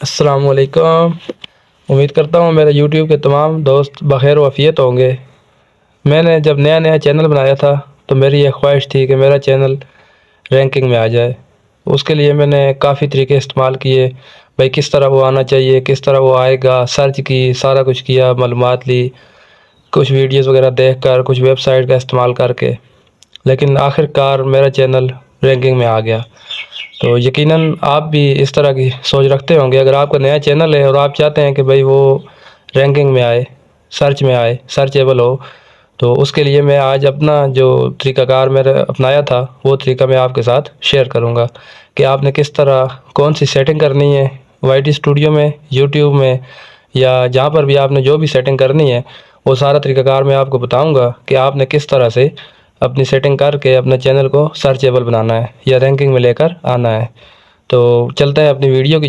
अस्सलाम वालेकुम। उम्मीद करता हूँ मेरे यूट्यूब के तमाम दोस्त बख़ैर वाफ़ियत होंगे। मैंने जब नया नया चैनल बनाया था तो मेरी ये ख्वाहिश थी कि मेरा चैनल रैंकिंग में आ जाए। उसके लिए मैंने काफ़ी तरीके इस्तेमाल किए, भाई किस तरह वो आना चाहिए, किस तरह वो आएगा, सर्च की, सारा कुछ किया, मालूमात ली, कुछ वीडियोज़ वगैरह देख कर, कुछ वेबसाइट का इस्तेमाल करके, लेकिन आखिरकार मेरा चैनल रैंकिंग में आ गया। तो यकीनन आप भी इस तरह की सोच रखते होंगे। अगर आपका नया चैनल है और आप चाहते हैं कि भाई वो रैंकिंग में आए, सर्च में आए, सर्चेबल हो, तो उसके लिए मैं आज अपना जो तरीक़ाकार मैंने अपनाया था वो तरीका मैं आपके साथ शेयर करूंगा कि आपने किस तरह कौन सी सेटिंग करनी है वाईटी स्टूडियो में, यूट्यूब में, या जहाँ पर भी आपने जो भी सेटिंग करनी है वो सारा तरीक़ाकार मैं आपको बताऊंगा कि आपने किस तरह से अपनी सेटिंग करके अपने चैनल को सर्चेबल बनाना है या रैंकिंग में लेकर आना है। तो चलते हैं अपनी वीडियो की